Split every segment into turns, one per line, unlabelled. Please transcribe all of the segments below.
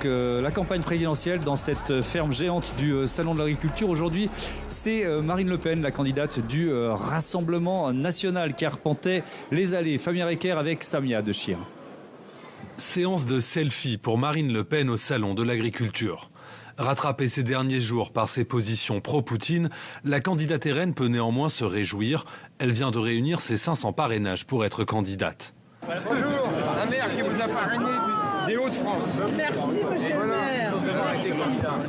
La campagne présidentielle dans cette ferme géante du Salon de l'Agriculture. Aujourd'hui, c'est Marine Le Pen, la candidate du Rassemblement National qui arpentait les allées. Fabien Recker avec Samia de Chir.
Séance de selfie pour Marine Le Pen au Salon de l'Agriculture. Rattrapée ces derniers jours par ses positions pro-Poutine, la candidate RN peut néanmoins se réjouir. Elle vient de réunir ses 500 parrainages pour être candidate.
Bonjour, la maire qui vous a parrainé des Hauts-de-France.
Merci, monsieur le maire.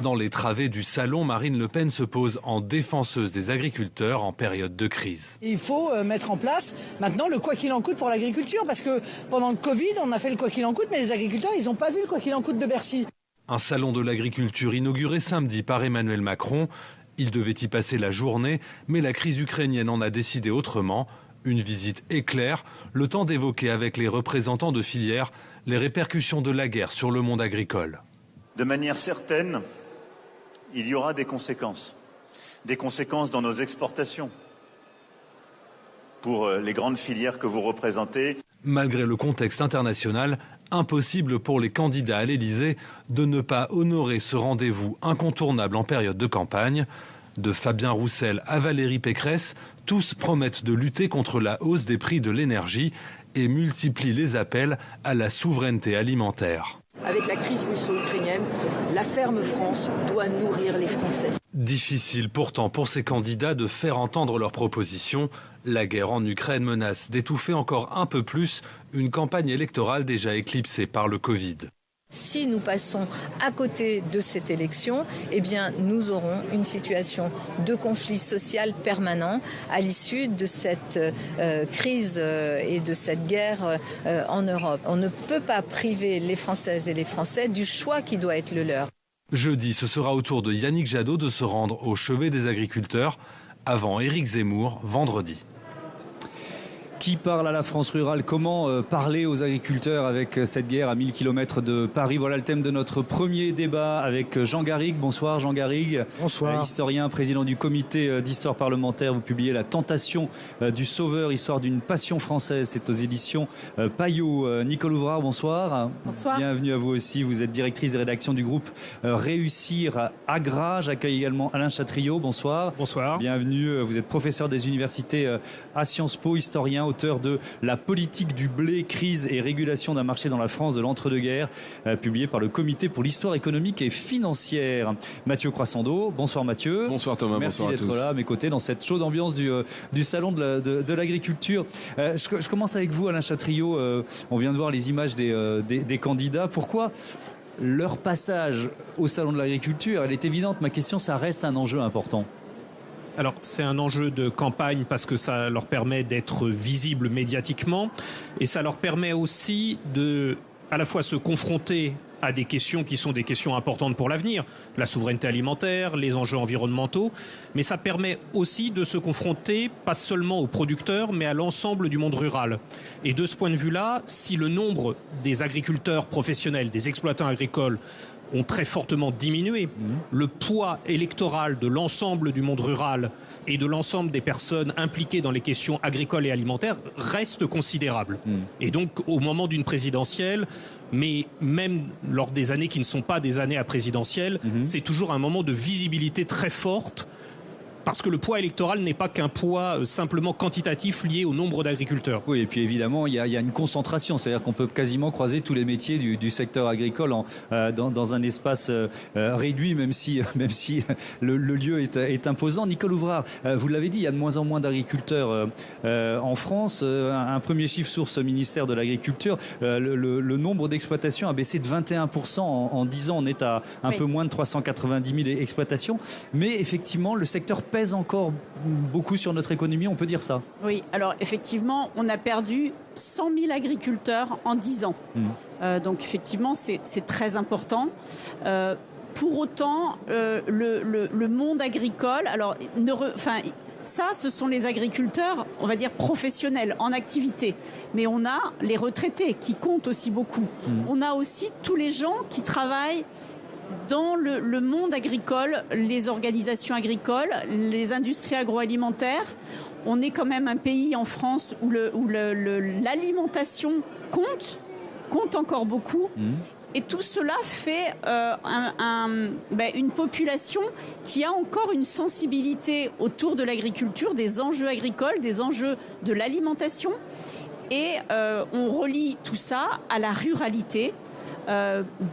Dans les travées du salon, Marine Le Pen se pose en défenseuse des agriculteurs en période de crise.
Il faut mettre en place maintenant le quoi qu'il en coûte pour l'agriculture, parce que pendant le Covid, on a fait le quoi qu'il en coûte, mais les agriculteurs, ils n'ont pas vu le quoi qu'il en coûte de Bercy.
Un salon de l'agriculture inauguré samedi par Emmanuel Macron. Il devait y passer la journée, mais la crise ukrainienne en a décidé autrement. Une visite éclair, le temps d'évoquer avec les représentants de filières les répercussions de la guerre sur le monde agricole.
De manière certaine, il y aura des conséquences. Des conséquences dans nos exportations pour les grandes filières que vous représentez.
Malgré le contexte international, impossible pour les candidats à l'Élysée de ne pas honorer ce rendez-vous incontournable en période de campagne. De Fabien Roussel à Valérie Pécresse, tous promettent de lutter contre la hausse des prix de l'énergie et multiplient les appels à la souveraineté alimentaire.
Avec la crise russo-ukrainienne, la ferme France doit nourrir les Français.
Difficile pourtant pour ces candidats de faire entendre leurs propositions. La guerre en Ukraine menace d'étouffer encore un peu plus une campagne électorale déjà éclipsée par le Covid.
Si nous passons à côté de cette élection, eh bien, nous aurons une situation de conflit social permanent à l'issue de cette crise et de cette guerre en Europe. On ne peut pas priver les Françaises et les Français du choix qui doit être le leur.
Jeudi, ce sera au tour de Yannick Jadot de se rendre au chevet des agriculteurs avant Éric Zemmour vendredi.
Qui parle à la France rurale? Comment parler aux agriculteurs avec cette guerre à 1000 km de Paris? Voilà le thème de notre premier débat avec Jean Garrigue. Bonsoir Jean Garrigue.
Bonsoir.
Historien, président du comité d'histoire parlementaire. Vous publiez La tentation du sauveur, histoire d'une passion française. C'est aux éditions Payot. Nicole Ouvrard, bonsoir.
Bonsoir.
Bienvenue à vous aussi. Vous êtes directrice de rédaction du groupe Réussir Agra. J'accueille également Alain Chatriot. Bonsoir.
Bonsoir.
Bienvenue. Vous êtes professeur des universités à Sciences Po, historien, auteur de La politique du blé, crise et régulation d'un marché dans la France de l'entre-deux-guerres, publié par le Comité pour l'histoire économique et financière. Mathieu Croissando, bonsoir Mathieu.
Bonsoir Thomas,
merci
bonsoir à tous.
Merci d'être là à mes côtés dans cette chaude ambiance du salon de l'agriculture. Je commence avec vous Alain Chatriot. On vient de voir les images des candidats. Pourquoi leur passage au salon de l'agriculture, elle est évidente, ma question, ça reste un enjeu important?
Alors, c'est un enjeu de campagne parce que ça leur permet d'être visibles médiatiquement et ça leur permet aussi de, à la fois, se confronter à des questions qui sont des questions importantes pour l'avenir, la souveraineté alimentaire, les enjeux environnementaux, mais ça permet aussi de se confronter pas seulement aux producteurs, mais à l'ensemble du monde rural. Et de ce point de vue-là, si le nombre des agriculteurs professionnels, des exploitants agricoles ont très fortement diminué, le poids électoral de l'ensemble du monde rural et de l'ensemble des personnes impliquées dans les questions agricoles et alimentaires reste considérable. Et donc, au moment d'une présidentielle, mais même lors des années qui ne sont pas des années à présidentielle, c'est toujours un moment de visibilité très forte parce que le poids électoral n'est pas qu'un poids simplement quantitatif lié au nombre d'agriculteurs.
Oui, et puis évidemment, il y a une concentration, c'est-à-dire qu'on peut quasiment croiser tous les métiers du secteur agricole dans un espace réduit, même si le lieu est imposant. Nicole Ouvrard, vous l'avez dit, il y a de moins en moins d'agriculteurs en France. Un premier chiffre source au ministère de l'Agriculture, le nombre d'exploitations a baissé de 21% en 10 ans. On est à un peu moins de 390 000 exploitations. Mais effectivement, le secteur pèse encore beaucoup sur notre économie, on peut dire ça?
Oui, alors effectivement, on a perdu 100 000 agriculteurs en 10 ans. Donc effectivement, c'est très important. Pour autant, le monde agricole, alors, ça, ce sont les agriculteurs, on va dire, professionnels, en activité. Mais on a les retraités qui comptent aussi beaucoup. On a aussi tous les gens qui travaillent dans le monde agricole, les organisations agricoles, les industries agroalimentaires. On est quand même un pays en France où l'alimentation compte encore beaucoup. Et tout cela fait une population qui a encore une sensibilité autour de l'agriculture, des enjeux agricoles, des enjeux de l'alimentation. Et on relie tout ça à la ruralité.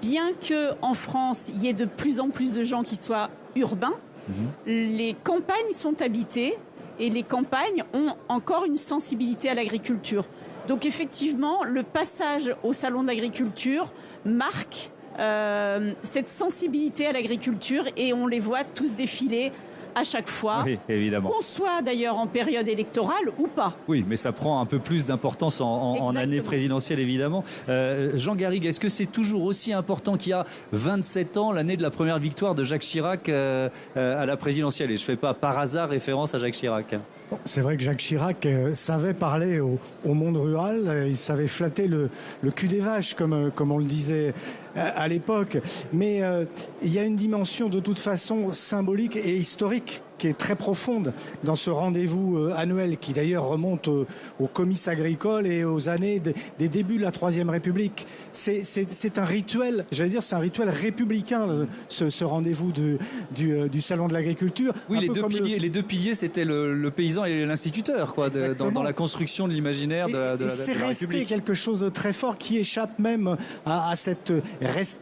Bien qu'en France, il y ait de plus en plus de gens qui soient urbains, les campagnes sont habitées et les campagnes ont encore une sensibilité à l'agriculture. Donc effectivement, le passage au salon d'agriculture marque cette sensibilité à l'agriculture et on les voit tous défiler à chaque fois,
oui, évidemment.
Qu'on soit d'ailleurs en période électorale ou pas.
Oui, mais ça prend un peu plus d'importance en année présidentielle, évidemment. Jean Garrigue, est-ce que c'est toujours aussi important qu'il y a 27 ans, l'année de la première victoire de Jacques Chirac à la présidentielle? Et je ne fais pas par hasard référence à Jacques Chirac.
C'est vrai que Jacques Chirac savait parler au monde rural, il savait flatter le cul des vaches, comme on le disait à l'époque. Mais il y a une dimension de toute façon symbolique et historique qui est très profonde dans ce rendez-vous annuel qui d'ailleurs remonte aux comices agricoles et aux années des débuts de la Troisième République. C'est un rituel, j'allais dire, c'est un rituel républicain, ce rendez-vous du Salon de l'agriculture.
Oui, les deux piliers, c'était le paysan et l'instituteur, quoi, dans la construction de l'imaginaire de la République.
C'est resté quelque chose de très fort qui échappe même à cette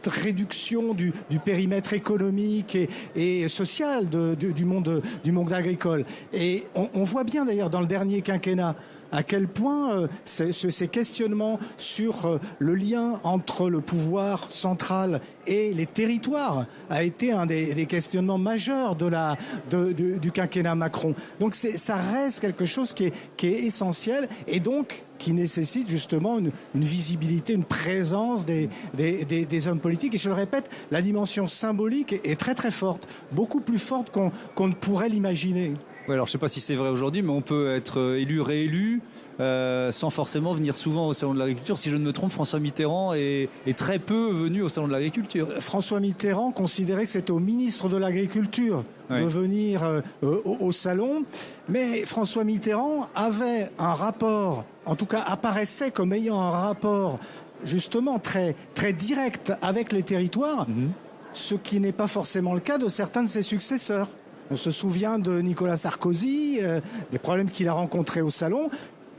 réduction du périmètre économique et social du monde agricole. Et on voit bien d'ailleurs dans le dernier quinquennat à quel point ces questionnements sur le lien entre le pouvoir central et les territoires a été un des questionnements majeurs du quinquennat Macron. Donc ça reste quelque chose qui est essentiel et donc qui nécessite justement une visibilité, une présence des hommes politiques. Et je le répète, la dimension symbolique est très très forte, beaucoup plus forte qu'on ne pourrait l'imaginer.
Oui, alors je ne sais pas si c'est vrai aujourd'hui, mais on peut être élu, réélu, sans forcément venir souvent au Salon de l'Agriculture. Si je ne me trompe, François Mitterrand est très peu venu au Salon de l'Agriculture.
François Mitterrand considérait que c'était au ministre de l'Agriculture de venir au Salon. Mais François Mitterrand avait un rapport, en tout cas apparaissait comme ayant un rapport justement très, très direct avec les territoires, ce qui n'est pas forcément le cas de certains de ses successeurs. On se souvient de Nicolas Sarkozy, des problèmes qu'il a rencontrés au Salon,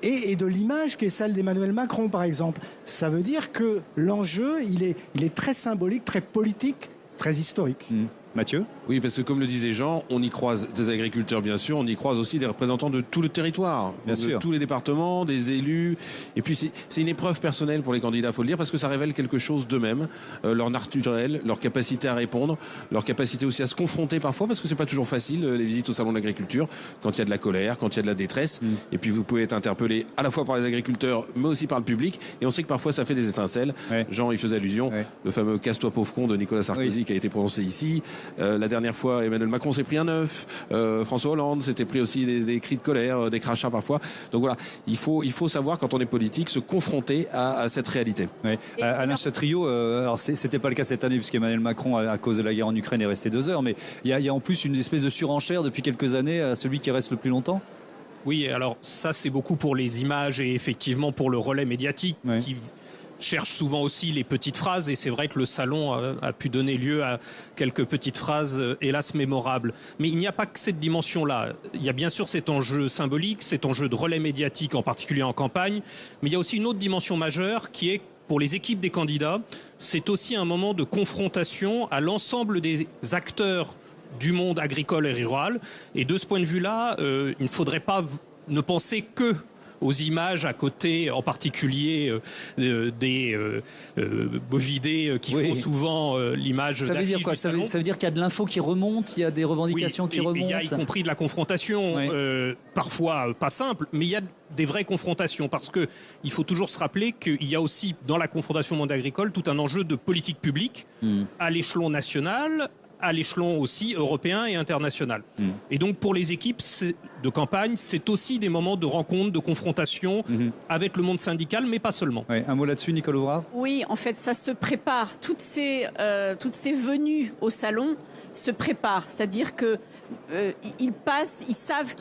et de l'image qui est celle d'Emmanuel Macron, par exemple. Ça veut dire que l'enjeu, il est très symbolique, très politique, très historique.
Mathieu ?
Oui, parce que comme le disait Jean, on y croise des agriculteurs, bien sûr, on y croise aussi des représentants de tout le territoire, de tous les départements, des élus. Et puis c'est une épreuve personnelle pour les candidats, faut le dire, parce que ça révèle quelque chose d'eux-mêmes, leur naturel, leur capacité à répondre, leur capacité aussi à se confronter parfois, parce que c'est pas toujours facile, les visites au salon de l'agriculture, quand il y a de la colère, quand il y a de la détresse. Et puis vous pouvez être interpellé à la fois par les agriculteurs, mais aussi par le public. Et on sait que parfois ça fait des étincelles. Jean y faisait allusion, le fameux casse-toi pauvre con de Nicolas Sarkozy qui a été prononcé ici. La dernière fois, Emmanuel Macron s'est pris un œuf. François Hollande s'était pris aussi des cris de colère, des crachats parfois. Donc voilà, il faut savoir, quand on est politique, se confronter à cette réalité.
Alain Chatriot, alors c'était pas le cas cette année, puisqu'Emmanuel Macron, à cause de la guerre en Ukraine, est resté 2 heures. Mais il y a en plus une espèce de surenchère depuis quelques années à celui qui reste le plus longtemps.
Oui, alors ça, c'est beaucoup pour les images et effectivement pour le relais médiatique qui cherche souvent aussi les petites phrases, et c'est vrai que le salon a pu donner lieu à quelques petites phrases hélas mémorables. Mais il n'y a pas que cette dimension-là. Il y a bien sûr cet enjeu symbolique, cet enjeu de relais médiatique, en particulier en campagne, mais il y a aussi une autre dimension majeure qui est, pour les équipes des candidats, c'est aussi un moment de confrontation à l'ensemble des acteurs du monde agricole et rural. Et de ce point de vue-là, il ne faudrait pas ne penser que aux images à côté, en particulier des bovidés qui font souvent l'image d'affiches.
Ça veut dire quoi ? Ça veut dire qu'il y a de l'info qui remonte, il y a des revendications qui remontent.
Il y a y compris de la confrontation, parfois pas simple, mais il y a des vraies confrontations, parce que il faut toujours se rappeler qu'il y a aussi dans la confrontation au monde agricole tout un enjeu de politique publique à l'échelon national, à l'échelon aussi européen et international. Et donc pour les équipes de campagne, c'est aussi des moments de rencontre, de confrontation avec le monde syndical, mais pas seulement.
Un mot là-dessus, Nicole Ouvrard ?
Oui, en fait, ça se prépare. Toutes ces venues au salon se préparent. C'est-à-dire que ils passent, ils savent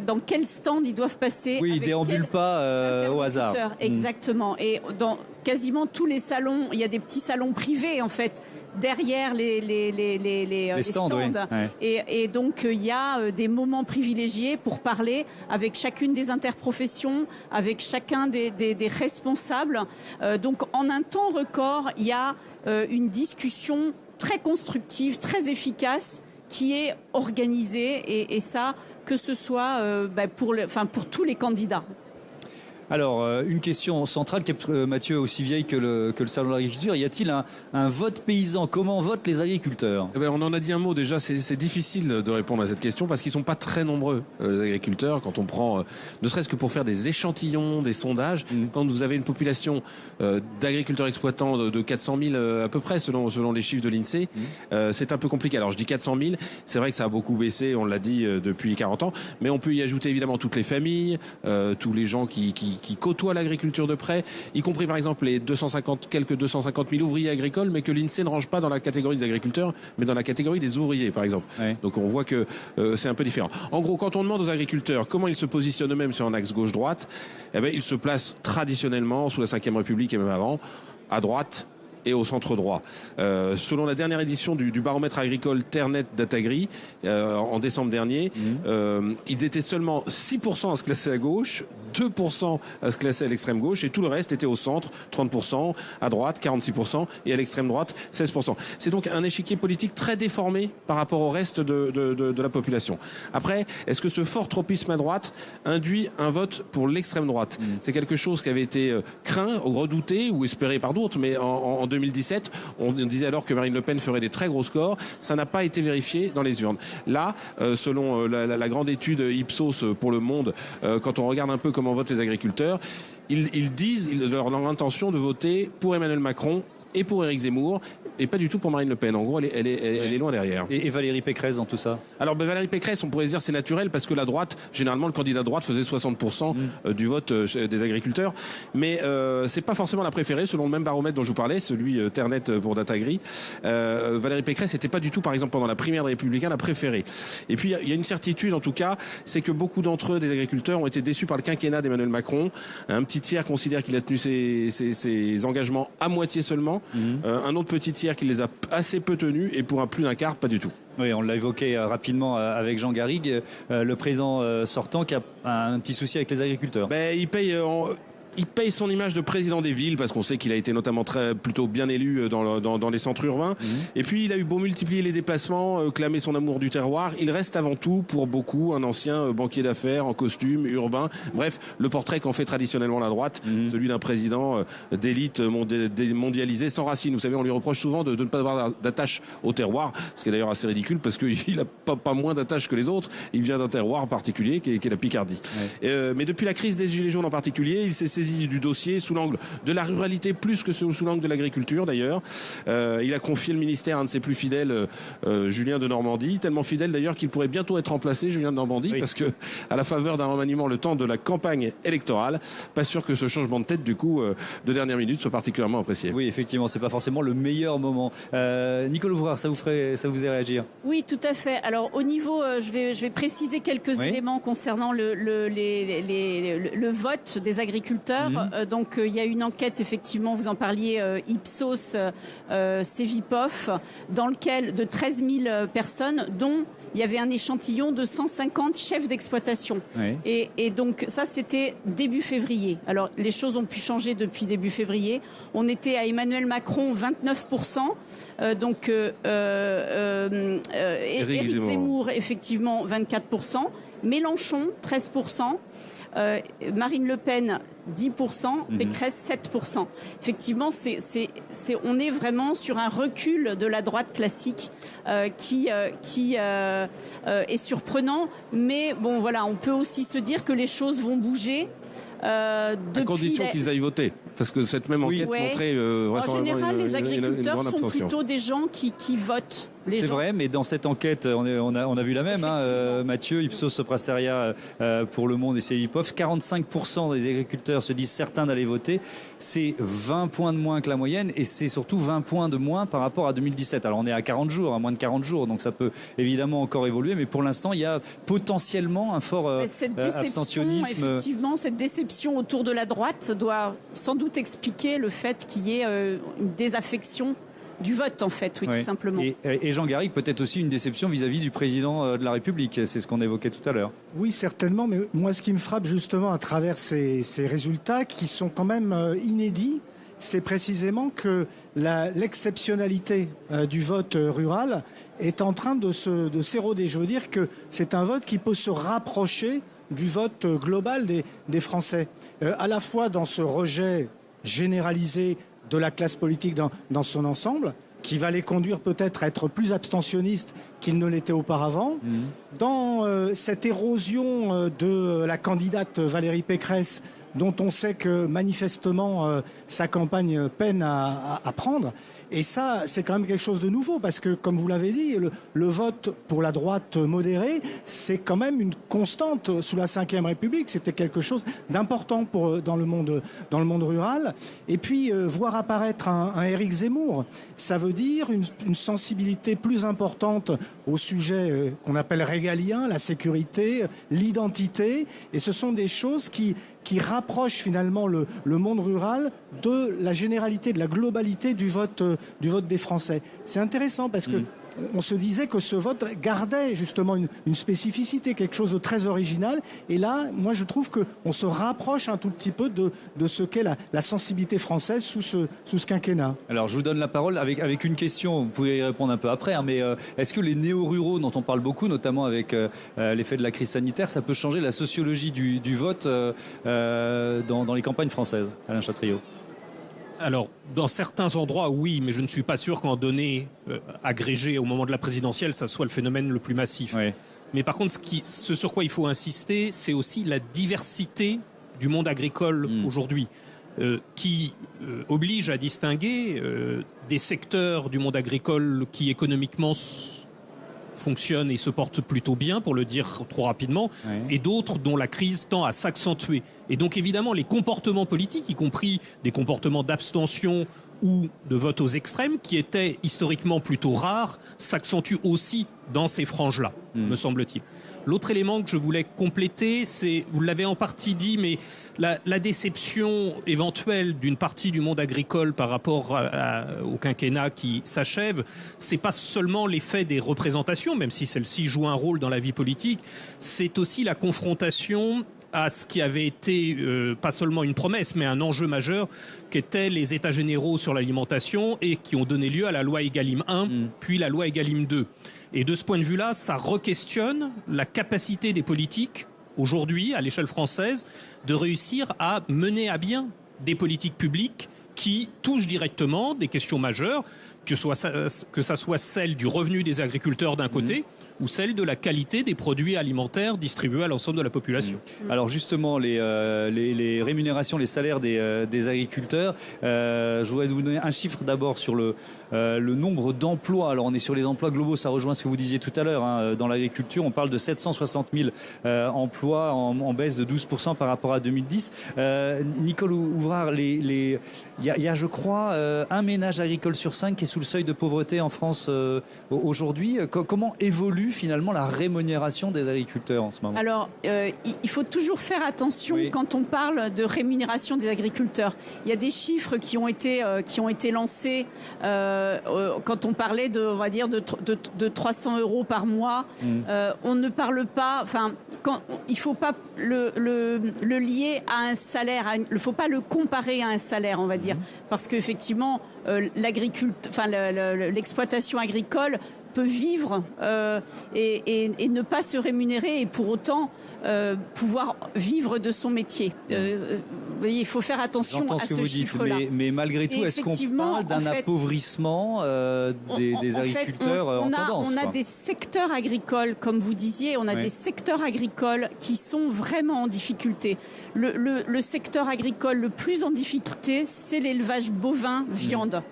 dans quel stand ils doivent passer.
Oui, ils ne déambulent pas au hasard.
Exactement. Et dans quasiment tous les salons, il y a des petits salons privés en fait derrière les stands.
Oui. Ouais.
Et donc il y a des moments privilégiés pour parler avec chacune des interprofessions, avec chacun des responsables. Donc en un temps record, il y a une discussion très constructive, très efficace qui est organisée et ça, que ce soit pour tous les candidats.
Alors, une question centrale, qui est, Mathieu, aussi vieille que le salon de l'agriculture. Y a-t-il un vote paysan? Comment votent les agriculteurs?
On en a dit un mot déjà. C'est difficile de répondre à cette question parce qu'ils sont pas très nombreux, les agriculteurs. Quand on prend, ne serait-ce que pour faire des échantillons, des sondages, quand vous avez une population d'agriculteurs exploitants de 400 000 à peu près, selon les chiffres de l'INSEE, c'est un peu compliqué. Alors, je dis 400 000. C'est vrai que ça a beaucoup baissé, on l'a dit, depuis 40 ans. Mais on peut y ajouter évidemment toutes les familles, tous les gens qui côtoient l'agriculture de près, y compris par exemple les 250 000 ouvriers agricoles, mais que l'INSEE ne range pas dans la catégorie des agriculteurs, mais dans la catégorie des ouvriers par exemple. Ouais. Donc on voit que c'est un peu différent. En gros, quand on demande aux agriculteurs comment ils se positionnent eux-mêmes sur un axe gauche-droite, ils se placent traditionnellement, sous la Ve République et même avant, à droite et au centre droit. Selon la dernière édition du baromètre agricole Ternet Datagri, en décembre dernier, ils étaient seulement 6% à se classer à gauche, 2% à se classer à l'extrême gauche et tout le reste était au centre, 30%, à droite 46% et à l'extrême droite 16%. C'est donc un échiquier politique très déformé par rapport au reste de la population. Après, est-ce que ce fort tropisme à droite induit un vote pour l'extrême droite? C'est quelque chose qui avait été craint, redouté ou espéré par d'autres, mais en 2017, on disait alors que Marine Le Pen ferait des très gros scores. Ça n'a pas été vérifié dans les urnes. Là, selon la grande étude Ipsos pour Le Monde, quand on regarde un peu comment votent les agriculteurs, ils disent leur intention de voter pour Emmanuel Macron et pour Éric Zemmour, et pas du tout pour Marine Le Pen. En gros, elle est loin derrière.
Et Valérie Pécresse dans tout ça?
Alors, Valérie Pécresse, on pourrait se dire c'est naturel parce que la droite, généralement, le candidat de droite faisait 60% du vote des agriculteurs. Mais c'est pas forcément la préférée, selon le même baromètre dont je vous parlais, celui Ternet pour Datagri. Valérie Pécresse n'était pas du tout, par exemple, pendant la primaire des Républicains, la préférée. Et puis, il y a une certitude, en tout cas, c'est que beaucoup d'entre eux, des agriculteurs, ont été déçus par le quinquennat d'Emmanuel Macron. Un petit tiers considère qu'il a tenu ses engagements à moitié seulement. Un autre petit tiers qui les a assez peu tenus et pour un plus d'un quart, pas du tout.
Oui, on l'a évoqué rapidement avec Jean Garrigue, le président sortant qui a un petit souci avec les agriculteurs.
Il paye son image de président des villes parce qu'on sait qu'il a été notamment plutôt bien élu dans les centres urbains. Et puis il a eu beau multiplier les déplacements, clamer son amour du terroir, il reste avant tout pour beaucoup un ancien banquier d'affaires en costume, urbain. Bref, le portrait qu'en fait traditionnellement la droite, celui d'un président d'élite mondialisée sans racines. Vous savez, on lui reproche souvent de ne pas avoir d'attache au terroir, ce qui est d'ailleurs assez ridicule parce qu'il n'a pas moins d'attache que les autres. Il vient d'un terroir particulier qui est la Picardie. Mais depuis la crise des Gilets jaunes en particulier, il s'est saisi du dossier sous l'angle de la ruralité plus que sous l'angle de l'agriculture d'ailleurs. Il a confié le ministère à un de ses plus fidèles, Julien de Normandie, tellement fidèle d'ailleurs qu'il pourrait bientôt être remplacé, Julien de Normandie, parce que à la faveur d'un remaniement le temps de la campagne électorale, pas sûr que ce changement de tête du coup de dernière minute soit particulièrement apprécié.
Oui, effectivement, c'est pas forcément le meilleur moment. Nicole Ouvrard, ça vous faisait réagir?
Oui, tout à fait. Alors au niveau, je vais préciser quelques éléments concernant le vote des agriculteurs. Donc il y a une enquête, effectivement, vous en parliez, Ipsos, Cevipof, dans lequel de 13 000 personnes, dont il y avait un échantillon de 150 chefs d'exploitation. Et donc ça, c'était début février. Alors les choses ont pu changer depuis début février. On était à Emmanuel Macron 29%, Éric Zemmour effectivement 24%, Mélenchon 13%. Marine Le Pen 10%, Pécresse 7%. Effectivement, on est vraiment sur un recul de la droite classique qui est surprenant. Mais bon, voilà, on peut aussi se dire que les choses vont bouger.
À condition qu'ils aillent voter. Parce que cette même enquête montrait
en général, les agriculteurs
grande
sont
abstention.
plutôt des gens qui votent.
C'est vrai, mais dans cette enquête, on a vu la même, Mathieu, Ipsos Soprasteria pour Le Monde et CEVIPOF, 45% des agriculteurs se disent certains d'aller voter. C'est 20 points de moins que la moyenne et c'est surtout 20 points de moins par rapport à 2017. Alors on est à 40 jours, à moins de 40 jours, donc ça peut évidemment encore évoluer, mais pour l'instant, il y a potentiellement un fort abstentionnisme.
Effectivement, cette déception autour de la droite doit sans doute expliquer le fait qu'il y ait une désaffection du vote, en fait, tout simplement.
Et Jean Garrigue, peut-être aussi une déception vis-à-vis du président de la République, c'est ce qu'on évoquait tout à l'heure.
Oui, certainement, mais moi, ce qui me frappe justement à travers ces résultats, qui sont quand même inédits, c'est précisément que l'exceptionnalité du vote rural est en train de s'éroder. Je veux dire que c'est un vote qui peut se rapprocher du vote global des Français, à la fois dans ce rejet généralisé de la classe politique dans son ensemble, qui va les conduire peut-être à être plus abstentionnistes qu'ils ne l'étaient auparavant. Dans cette érosion de la candidate Valérie Pécresse, dont on sait que manifestement sa campagne peine à prendre. Et ça, c'est quand même quelque chose de nouveau, parce que, comme vous l'avez dit, le vote pour la droite modérée, c'est quand même une constante sous la Ve République. C'était quelque chose d'important dans le monde rural. Et puis, voir apparaître un Éric Zemmour, ça veut dire une sensibilité plus importante au sujet qu'on appelle régalien, la sécurité, l'identité. Et ce sont des choses qui rapproche finalement le monde rural de la généralité, de la globalité du vote des Français. C'est intéressant parce que on se disait que ce vote gardait justement une spécificité, quelque chose de très original. Et là, moi, je trouve qu'on se rapproche un tout petit peu de ce qu'est la sensibilité française sous ce quinquennat.
Alors, je vous donne la parole avec une question. Vous pouvez y répondre un peu après, mais est-ce que les néo-ruraux, dont on parle beaucoup, notamment avec l'effet de la crise sanitaire, ça peut changer la sociologie du vote dans les campagnes françaises, Alain Chatriot?
Alors, dans certains endroits, oui, mais je ne suis pas sûr qu'en données agrégées au moment de la présidentielle, ça soit le phénomène le plus massif. Oui. Mais par contre, ce sur quoi il faut insister, c'est aussi la diversité du monde agricole aujourd'hui, qui oblige à distinguer des secteurs du monde agricole qui économiquement fonctionnent et se portent plutôt bien, pour le dire trop rapidement, et d'autres dont la crise tend à s'accentuer. Et donc évidemment, les comportements politiques, y compris des comportements d'abstention ou de vote aux extrêmes, qui étaient historiquement plutôt rares, s'accentuent aussi dans ces franges-là, me semble-t-il. L'autre élément que je voulais compléter, c'est, vous l'avez en partie dit, mais la déception éventuelle d'une partie du monde agricole par rapport au quinquennat qui s'achève, c'est pas seulement l'effet des représentations, même si celles-ci jouent un rôle dans la vie politique, c'est aussi la confrontation à ce qui avait été pas seulement une promesse, mais un enjeu majeur, qu'étaient les États généraux sur l'alimentation et qui ont donné lieu à la loi Egalim 1, puis la loi Egalim 2. Et de ce point de vue-là, ça re-questionne la capacité des politiques, aujourd'hui, à l'échelle française, de réussir à mener à bien des politiques publiques qui touchent directement des questions majeures, que ça soit celle du revenu des agriculteurs d'un côté, ou celle de la qualité des produits alimentaires distribués à l'ensemble de la population.
Alors justement, les rémunérations, les salaires des agriculteurs, je voudrais vous donner un chiffre d'abord sur le nombre d'emplois. Alors on est sur les emplois globaux, ça rejoint ce que vous disiez tout à l'heure. Dans l'agriculture, on parle de 760 000 emplois en baisse de 12% par rapport à 2010. Nicole Ouvrard, il y a, je crois, un ménage agricole sur 5 qui est sous le seuil de pauvreté en France aujourd'hui. Comment évolue finalement la rémunération des agriculteurs en ce moment? Alors,
il faut toujours faire attention quand on parle de rémunération des agriculteurs. Il y a des chiffres qui ont été lancés quand on parlait on va dire de 300 € par mois. On ne parle pas, il faut pas le lier à un salaire, il faut pas le comparer à un salaire, on va dire, parce qu'effectivement l'exploitation agricole peut vivre et ne pas se rémunérer et pour autant pouvoir vivre de son métier. voyez, il faut faire attention à ce chiffre-là.
Mais malgré tout, est-ce qu'on parle d'un appauvrissement des agriculteurs en tendance?
On a des secteurs agricoles, comme vous disiez, on a des secteurs agricoles qui sont vraiment en difficulté. Le secteur agricole le plus en difficulté, c'est l'élevage bovin viande,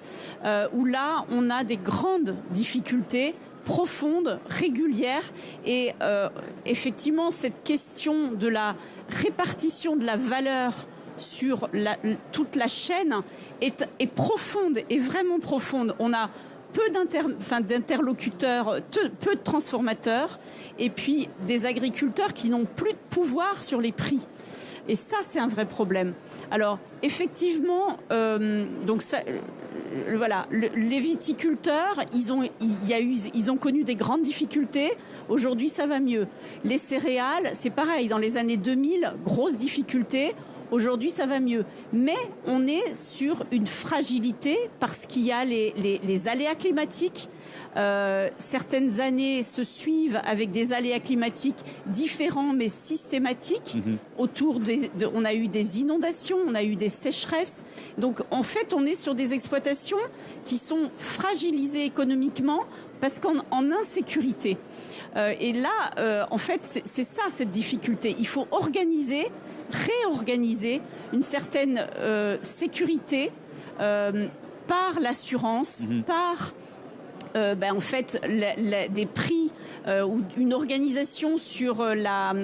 où là, on a des grandes difficultés profondes, régulières, et effectivement, cette question de la répartition de la valeur sur toute la chaîne est profonde, est vraiment profonde. On a peu d'interlocuteurs, peu de transformateurs, et puis des agriculteurs qui n'ont plus de pouvoir sur les prix. Et ça, c'est un vrai problème. Alors, effectivement, les viticulteurs, ils ont connu des grandes difficultés. Aujourd'hui, ça va mieux. Les céréales, c'est pareil. Dans les années 2000, grosses difficultés. Aujourd'hui, ça va mieux. Mais on est sur une fragilité parce qu'il y a les aléas climatiques. Certaines années se suivent avec des aléas climatiques différents mais systématiques. On a eu des inondations, on a eu des sécheresses. Donc en fait, on est sur des exploitations qui sont fragilisées économiquement parce qu'en insécurité. Et là, en fait, c'est ça cette difficulté. Il faut réorganiser une certaine sécurité par l'assurance, par en fait des prix ou une organisation sur la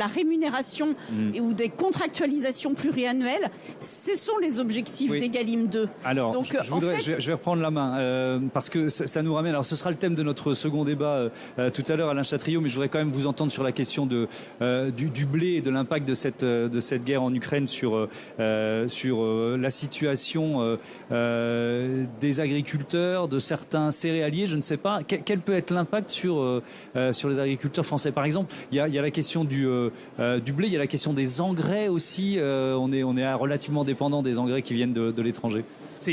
rémunération ou des contractualisations pluriannuelles. Ce sont les objectifs d'Egalim 2.
Alors, donc, je vais reprendre la main parce que ça nous ramène. Alors, ce sera le thème de notre second débat tout à l'heure, Alain Chatriot, mais je voudrais quand même vous entendre sur la question du blé et de l'impact de cette guerre en Ukraine sur la situation des agriculteurs, de certains céréaliers. Je ne sais pas quel peut être l'impact sur les agriculteurs français. Par exemple, il y a la question du blé, il y a la question des engrais aussi. On est relativement dépendant des engrais qui viennent de l'étranger.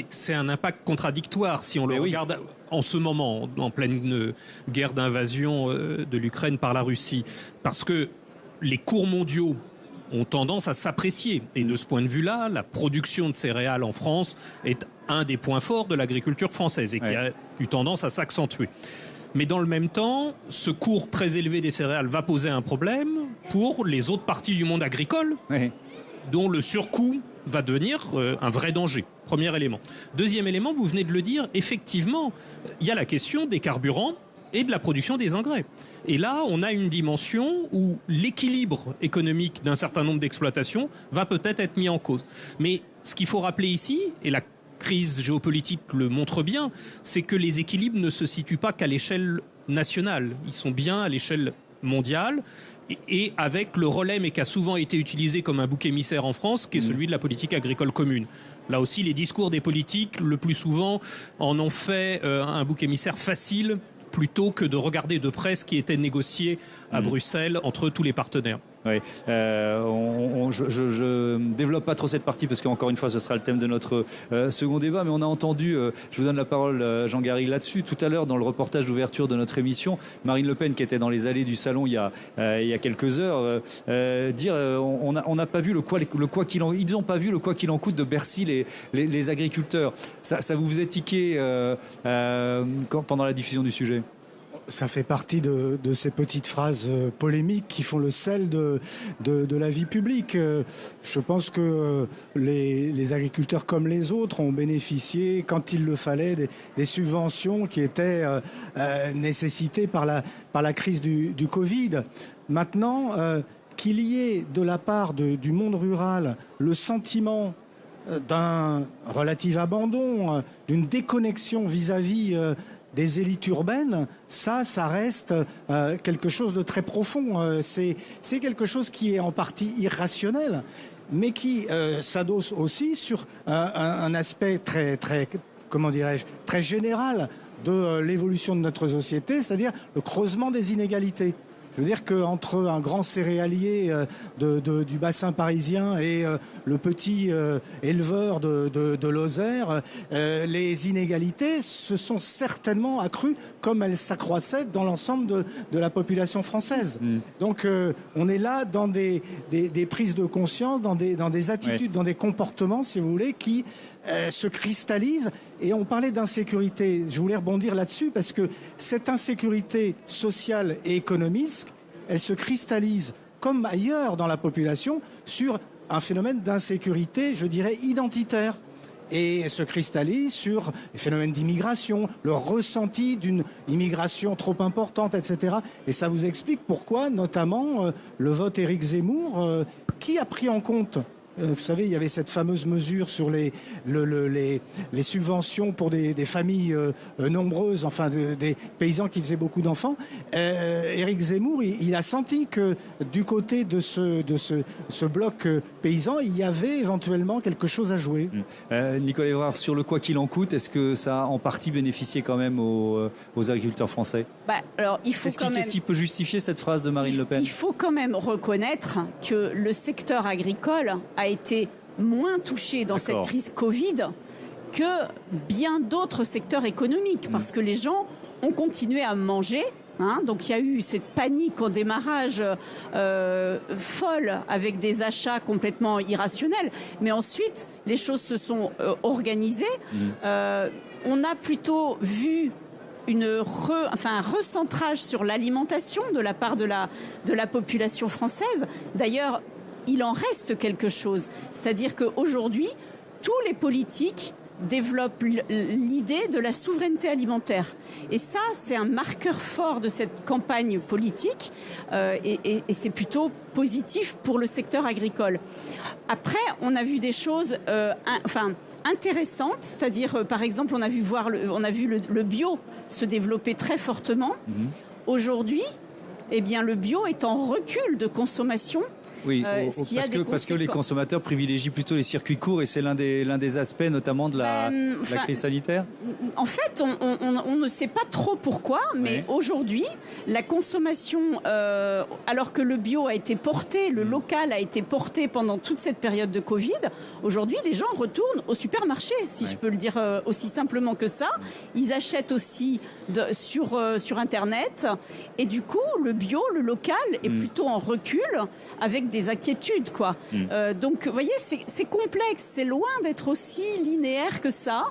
C'est un impact contradictoire si on le regarde en ce moment, en pleine guerre d'invasion de l'Ukraine par la Russie. Parce que les cours mondiaux ont tendance à s'apprécier. Et de ce point de vue-là, la production de céréales en France est un des points forts de l'agriculture française et qui a eu tendance à s'accentuer. Mais dans le même temps, ce cours très élevé des céréales va poser un problème pour les autres parties du monde agricole, dont le surcoût va devenir un vrai danger. Premier élément. Deuxième élément, vous venez de le dire, effectivement, il y a la question des carburants et de la production des engrais. Et là, on a une dimension où l'équilibre économique d'un certain nombre d'exploitations va peut-être être mis en cause. Mais ce qu'il faut rappeler ici, et la crise géopolitique le montre bien, c'est que les équilibres ne se situent pas qu'à l'échelle nationale. Ils sont bien à l'échelle mondiale et avec le relais, mais qui a souvent été utilisé comme un bouc émissaire en France, qui est celui de la politique agricole commune. Là aussi, les discours des politiques, le plus souvent, en ont fait un bouc émissaire facile plutôt que de regarder de près ce qui était négocié à Bruxelles entre tous les partenaires.
Oui, je développe pas trop cette partie parce qu'encore une fois ce sera le thème de notre second débat, mais on a entendu, je vous donne la parole Jean Garrigue là-dessus, tout à l'heure dans le reportage d'ouverture de notre émission, Marine Le Pen qui était dans les allées du salon il y a quelques heures, dire on n'a pas vu le quoi qu'il en, ils n'ont pas vu le quoi qu'il en coûte de Bercy les agriculteurs. Ça vous faisait tiquer pendant la diffusion du sujet?
Ça fait partie de ces petites phrases polémiques qui font le sel de la vie publique. Je pense que les agriculteurs comme les autres ont bénéficié, quand il le fallait, des subventions qui étaient nécessitées par la crise du Covid. Maintenant, qu'il y ait de la part du monde rural le sentiment d'un relatif abandon, d'une déconnexion vis-à-vis des élites urbaines, ça reste quelque chose de très profond. C'est quelque chose qui est en partie irrationnel, mais qui s'adosse aussi sur un aspect très, comment dirais-je, très général de l'évolution de notre société, c'est-à-dire le creusement des inégalités. Je veux dire qu'entre un grand céréalier du bassin parisien et le petit éleveur de Lozère, les inégalités se sont certainement accrues comme elles s'accroissaient dans l'ensemble de la population française. Donc on est là dans des prises de conscience, dans des attitudes, dans des comportements, si vous voulez, qui se cristallisent. Et on parlait d'insécurité. Je voulais rebondir là-dessus parce que cette insécurité sociale et économique, elle se cristallise comme ailleurs dans la population sur un phénomène d'insécurité, je dirais, identitaire. Et se cristallise sur les phénomènes d'immigration, le ressenti d'une immigration trop importante, etc. Et ça vous explique pourquoi, notamment, le vote Éric Zemmour, qui a pris en compte... Vous savez, il y avait cette fameuse mesure sur les subventions pour des familles nombreuses, enfin des paysans qui faisaient beaucoup d'enfants. Éric Zemmour, il a senti que du côté de ce bloc paysan, il y avait éventuellement quelque chose à jouer.
Nicolas Évrard, sur le quoi qu'il en coûte, est-ce que ça a en partie bénéficié quand même aux agriculteurs français ?
Alors, il faut
Qu'est-ce qui peut justifier cette phrase de Marine Le Pen ?
Il faut quand même reconnaître que le secteur agricole a été moins touché dans cette crise Covid que bien d'autres secteurs économiques, parce que les gens ont continué à manger. Donc il y a eu cette panique en démarrage folle avec des achats complètement irrationnels. Mais ensuite, les choses se sont organisées. On a plutôt vu un recentrage sur l'alimentation de la part de la population française. D'ailleurs, il en reste quelque chose. C'est-à-dire qu'aujourd'hui, tous les politiques développent l'idée de la souveraineté alimentaire. Et ça, c'est un marqueur fort de cette campagne politique et c'est plutôt positif pour le secteur agricole. Après, on a vu des choses intéressantes, c'est-à-dire, par exemple, on a vu le bio se développer très fortement. Aujourd'hui, le bio est en recul de consommation.
Oui, parce que les consommateurs privilégient plutôt les circuits courts et c'est l'un des aspects notamment de la crise sanitaire.
En fait, on ne sait pas trop pourquoi, mais aujourd'hui, la consommation, alors que le bio a été porté, le local a été porté pendant toute cette période de Covid, aujourd'hui, les gens retournent au supermarché, si je peux le dire aussi simplement que ça. Ils achètent aussi sur Internet et du coup, le bio, le local est plutôt en recul avec des inquiétudes, quoi. Donc, vous voyez, c'est complexe, c'est loin d'être aussi linéaire que ça.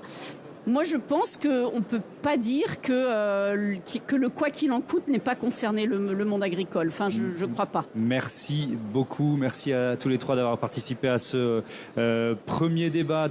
Moi, je pense qu'on ne peut pas dire que le quoi qu'il en coûte n'ait pas concerné le monde agricole. Enfin, je ne crois pas.
Merci beaucoup. Merci à tous les trois d'avoir participé à ce premier débat.